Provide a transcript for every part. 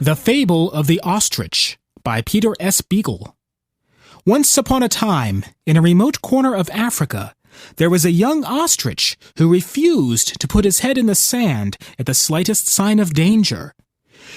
The Fable of the Ostrich by Peter S. Beagle. Once upon a time, in a remote corner of Africa, there was a young ostrich who refused to put his head in the sand at the slightest sign of danger.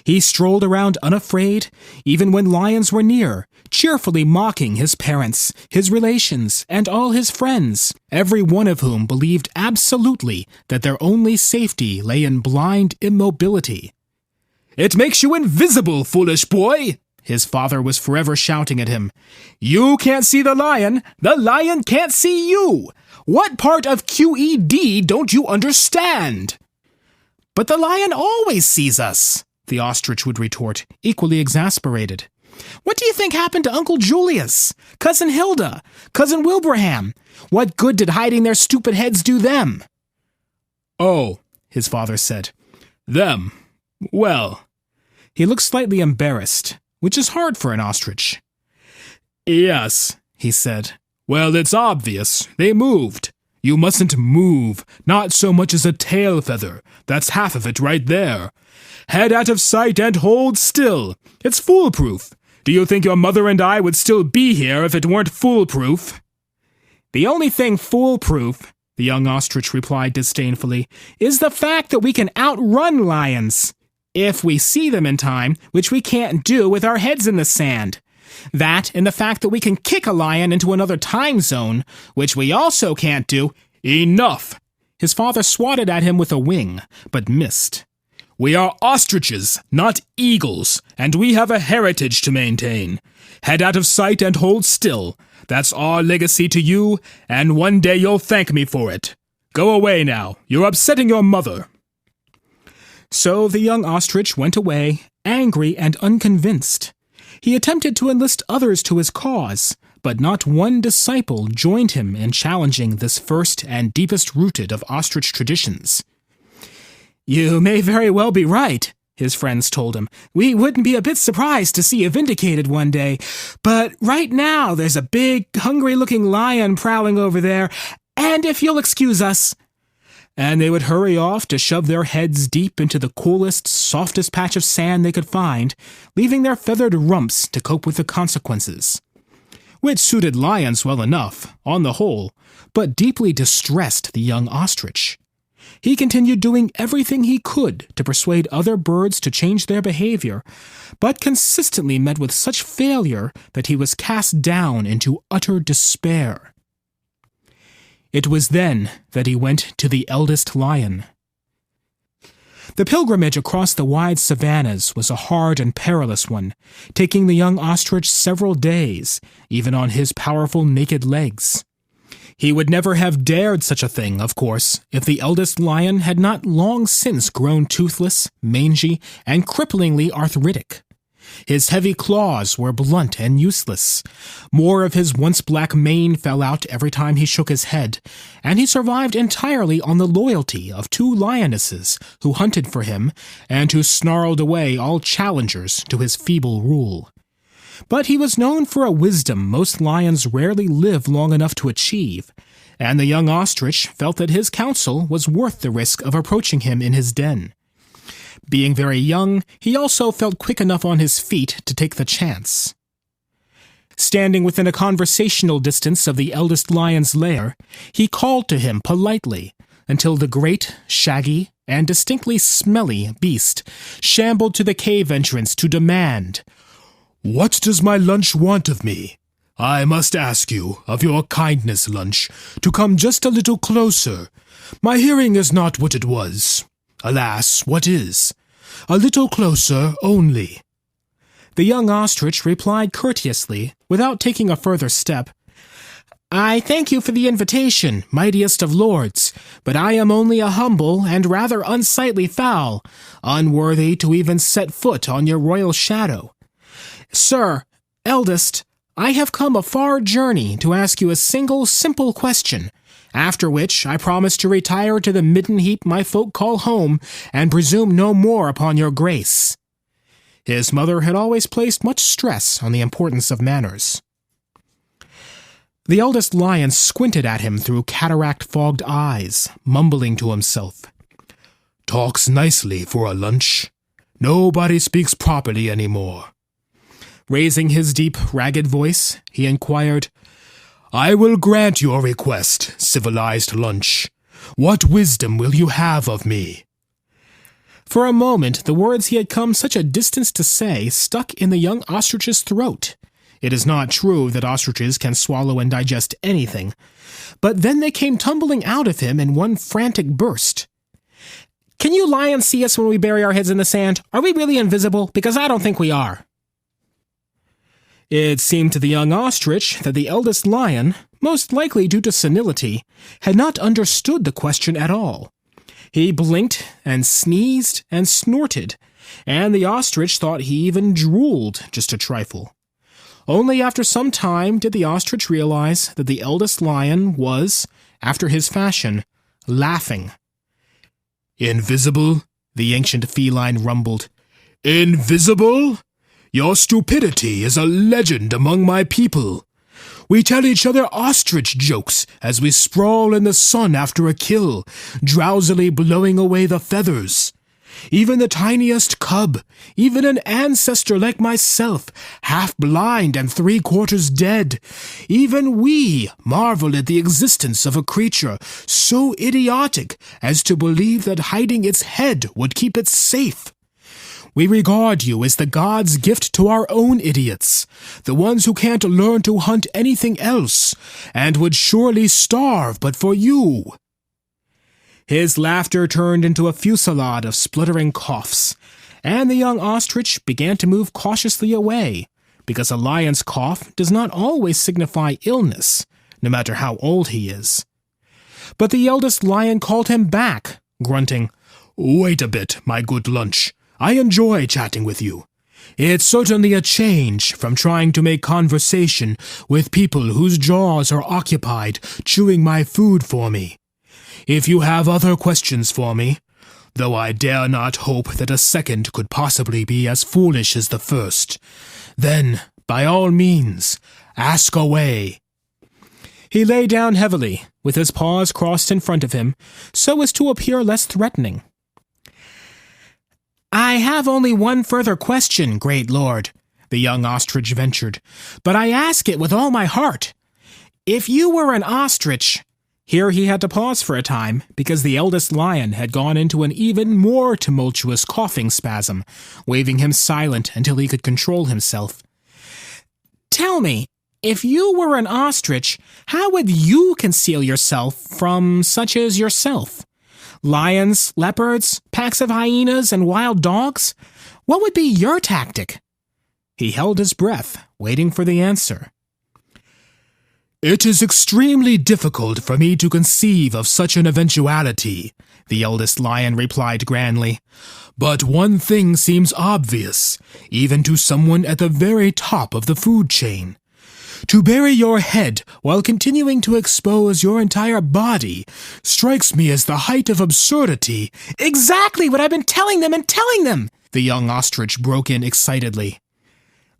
He strolled around unafraid, even when lions were near, cheerfully mocking his parents, his relations, and all his friends, every one of whom believed absolutely that their only safety lay in blind immobility. "It makes you invisible, foolish boy!" his father was forever shouting at him. "You can't see the lion can't see you! What part of QED don't you understand?" "But the lion always sees us," the ostrich would retort, equally exasperated. "What do you think happened to Uncle Julius, Cousin Hilda, Cousin Wilbraham? What good did hiding their stupid heads do them?" "Oh," his father said, "them. Well," he looked slightly embarrassed, which is hard for an ostrich. "Yes," he said. "Well, it's obvious. They moved. You mustn't move, not so much as a tail feather. That's half of it right there. Head out of sight and hold still. It's foolproof. Do you think your mother and I would still be here if it weren't foolproof?" "The only thing foolproof," the young ostrich replied disdainfully, "is the fact that we can outrun lions. If we see them in time, which we can't do with our heads in the sand. That and the fact that we can kick a lion into another time zone, which we also can't do." "Enough!" His father swatted at him with a wing, but missed. "We are ostriches, not eagles, and we have a heritage to maintain. Head out of sight and hold still. That's our legacy to you, and one day you'll thank me for it. Go away now. You're upsetting your mother." So the young ostrich went away, angry and unconvinced. He attempted to enlist others to his cause, but not one disciple joined him in challenging this first and deepest-rooted of ostrich traditions. "You may very well be right," his friends told him. "We wouldn't be a bit surprised to see you vindicated one day. But right now there's a big, hungry-looking lion prowling over there, and if you'll excuse us—" And they would hurry off to shove their heads deep into the coolest, softest patch of sand they could find, leaving their feathered rumps to cope with the consequences. Which suited lions well enough, on the whole, but deeply distressed the young ostrich. He continued doing everything he could to persuade other birds to change their behavior, but consistently met with such failure that he was cast down into utter despair. It was then that he went to the eldest lion. The pilgrimage across the wide savannas was a hard and perilous one, taking the young ostrich several days, even on his powerful naked legs. He would never have dared such a thing, of course, if the eldest lion had not long since grown toothless, mangy, and cripplingly arthritic. His heavy claws were blunt and useless. More of his once black mane fell out every time he shook his head, and he survived entirely on the loyalty of 2 lionesses who hunted for him and who snarled away all challengers to his feeble rule. But he was known for a wisdom most lions rarely live long enough to achieve, and the young ostrich felt that his counsel was worth the risk of approaching him in his den. Being very young, he also felt quick enough on his feet to take the chance. Standing within a conversational distance of the eldest lion's lair, he called to him politely, until the great, shaggy, and distinctly smelly beast shambled to the cave entrance to demand, "What does my lunch want of me? I must ask you, of your kindness, lunch, to come just a little closer. My hearing is not what it was. Alas, what is? A little closer only." The young ostrich replied courteously, without taking a further step, "I thank you for the invitation, mightiest of lords, but I am only a humble and rather unsightly fowl, unworthy to even set foot on your royal shadow. Sir, eldest, I have come a far journey to ask you a single simple question, after which I promise to retire to the midden heap my folk call home, and presume no more upon your grace." His mother had always placed much stress on the importance of manners. The eldest lion squinted at him through cataract-fogged eyes, mumbling to himself, "Talks nicely for a lunch. Nobody speaks properly anymore." Raising his deep, ragged voice, he inquired, "I will grant your request, civilized lunch. What wisdom will you have of me?" For a moment, the words he had come such a distance to say stuck in the young ostrich's throat. It is not true that ostriches can swallow and digest anything, but then they came tumbling out of him in one frantic burst. "Can you lions see us when we bury our heads in the sand? Are we really invisible? Because I don't think we are." It seemed to the young ostrich that the eldest lion, most likely due to senility, had not understood the question at all. He blinked and sneezed and snorted, and the ostrich thought he even drooled just a trifle. Only after some time did the ostrich realize that the eldest lion was, after his fashion, laughing. "Invisible?" the ancient feline rumbled. "Invisible? Your stupidity is a legend among my people. We tell each other ostrich jokes as we sprawl in the sun after a kill, drowsily blowing away the feathers. Even the tiniest cub, even an ancestor like myself, half blind and 3/4 dead, even we marvel at the existence of a creature so idiotic as to believe that hiding its head would keep it safe. We regard you as the gods' gift to our own idiots, the ones who can't learn to hunt anything else, and would surely starve but for you." His laughter turned into a fusillade of spluttering coughs, and the young ostrich began to move cautiously away, because a lion's cough does not always signify illness, no matter how old he is. But the eldest lion called him back, grunting, "Wait a bit, my good lunch. I enjoy chatting with you. It's certainly a change from trying to make conversation with people whose jaws are occupied chewing my food for me. If you have other questions for me, though I dare not hope that a second could possibly be as foolish as the first, then, by all means, ask away." He lay down heavily, with his paws crossed in front of him, so as to appear less threatening. "I have only one further question, great lord," the young ostrich ventured, "but I ask it with all my heart. If you were an ostrich—" Here he had to pause for a time, because the eldest lion had gone into an even more tumultuous coughing spasm, waving him silent until he could control himself. "Tell me, if you were an ostrich, how would you conceal yourself from such as yourself? Lions, leopards, packs of hyenas, and wild dogs? What would be your tactic?" He held his breath, waiting for the answer. "It is extremely difficult for me to conceive of such an eventuality," the eldest lion replied grandly. "But one thing seems obvious, even to someone at the very top of the food chain. To bury your head while continuing to expose your entire body strikes me as the height of absurdity." "Exactly what I've been telling them, the young ostrich broke in excitedly.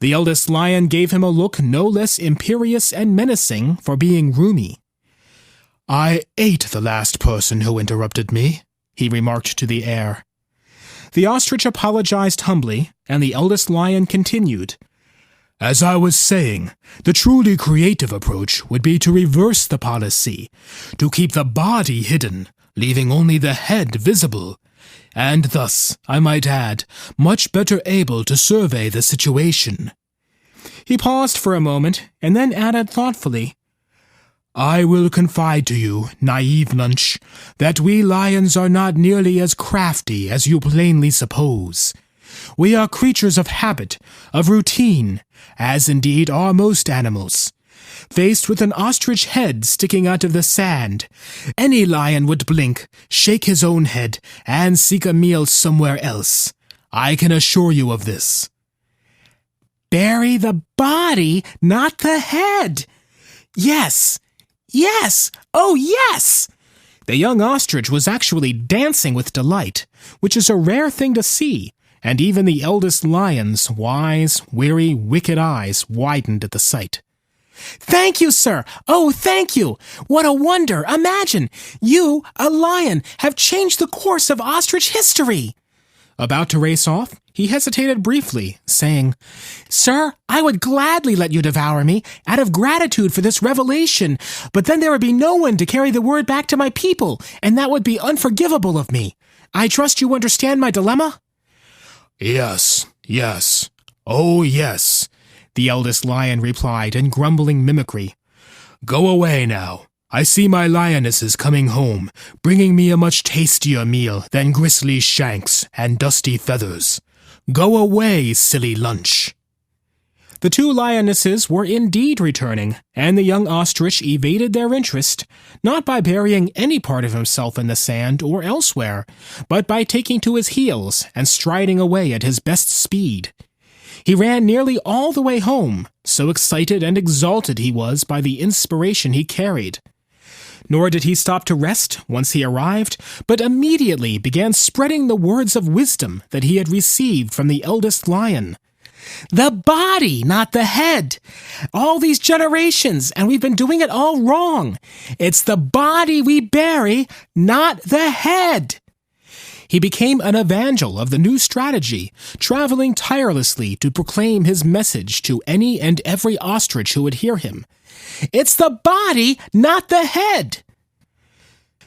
The eldest lion gave him a look no less imperious and menacing for being roomy. "I ate the last person who interrupted me," he remarked to the air. The ostrich apologized humbly, and the eldest lion continued. "As I was saying, the truly creative approach would be to reverse the policy, to keep the body hidden, leaving only the head visible, and thus, I might add, much better able to survey the situation." He paused for a moment, and then added thoughtfully, "I will confide to you, naive lunch, that we lions are not nearly as crafty as you plainly suppose. We are creatures of habit, of routine, as indeed are most animals. Faced with an ostrich head sticking out of the sand, any lion would blink, shake his own head, and seek a meal somewhere else. I can assure you of this." "Bury the body, not the head. Yes, oh yes!" The young ostrich was actually dancing with delight, which is a rare thing to see, and even the eldest lion's wise, weary, wicked eyes widened at the sight. "Thank you, sir! Oh, thank you! What a wonder! Imagine! You, a lion, have changed the course of ostrich history!" About to race off, he hesitated briefly, saying, "Sir, I would gladly let you devour me, out of gratitude for this revelation, but then there would be no one to carry the word back to my people, and that would be unforgivable of me. I trust you understand my dilemma?" Yes, yes. Oh, yes, the eldest lion replied in grumbling mimicry. Go away now. I see my lionesses coming home, bringing me a much tastier meal than gristly shanks and dusty feathers. Go away, silly lunch. The two lionesses were indeed returning, and the young ostrich evaded their interest, not by burying any part of himself in the sand or elsewhere, but by taking to his heels and striding away at his best speed. He ran nearly all the way home, so excited and exalted he was by the inspiration he carried. Nor did he stop to rest once he arrived, but immediately began spreading the words of wisdom that he had received from the eldest lion. The body, not the head. All these generations, and we've been doing it all wrong. It's the body we bury, not the head. He became an evangel of the new strategy, traveling tirelessly to proclaim his message to any and every ostrich who would hear him. It's the body, not the head.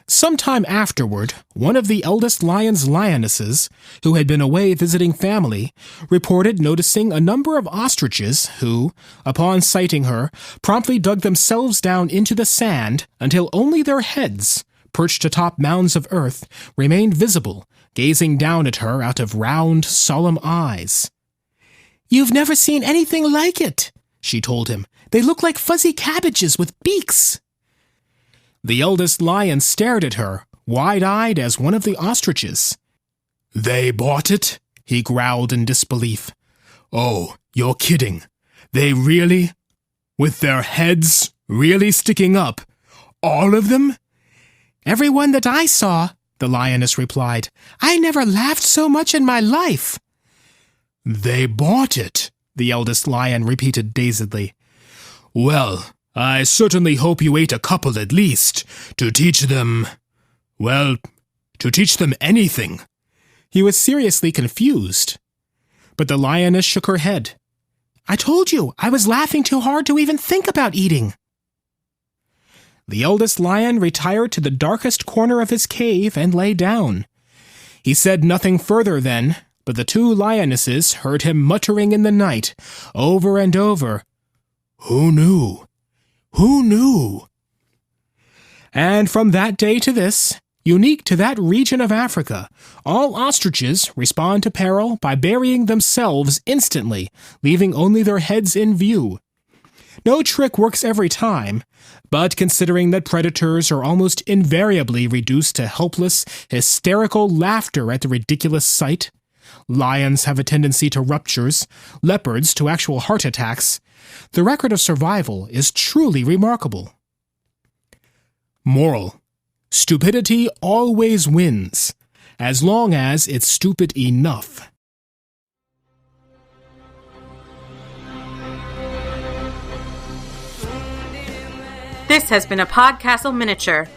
Some time afterward, one of the eldest lion's lionesses, who had been away visiting family, reported noticing a number of ostriches who, upon sighting her, promptly dug themselves down into the sand until only their heads, perched atop mounds of earth, remained visible, gazing down at her out of round, solemn eyes. "You've never seen anything like it," she told him. "They look like fuzzy cabbages with beaks." The eldest lion stared at her, wide-eyed as one of the ostriches. They bought it? He growled in disbelief. Oh, you're kidding. They really? With their heads really sticking up? All of them? "Every one that I saw," the lioness replied. "I never laughed so much in my life." They bought it, the eldest lion repeated dazedly. Well, I certainly hope you ate a couple at least, to teach them anything. He was seriously confused. But the lioness shook her head. "I told you, I was laughing too hard to even think about eating." The eldest lion retired to the darkest corner of his cave and lay down. He said nothing further then, but the two lionesses heard him muttering in the night, over and over, "Who knew? Who knew?" And from that day to this, unique to that region of Africa, all ostriches respond to peril by burying themselves instantly, leaving only their heads in view. No trick works every time, but considering that predators are almost invariably reduced to helpless, hysterical laughter at the ridiculous sight, lions have a tendency to ruptures, leopards to actual heart attacks, the record of survival is truly remarkable. Moral: stupidity always wins, as long as it's stupid enough. This has been a Podcastle miniature.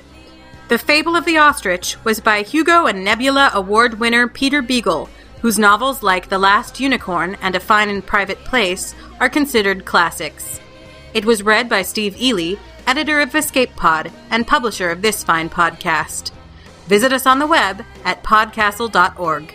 The Fable of the Ostrich was by Hugo and Nebula Award winner Peter Beagle, whose novels like The Last Unicorn and A Fine and Private Place are considered classics. It was read by Steve Ely, editor of Escape Pod and publisher of this fine podcast. Visit us on the web at podcastle.org.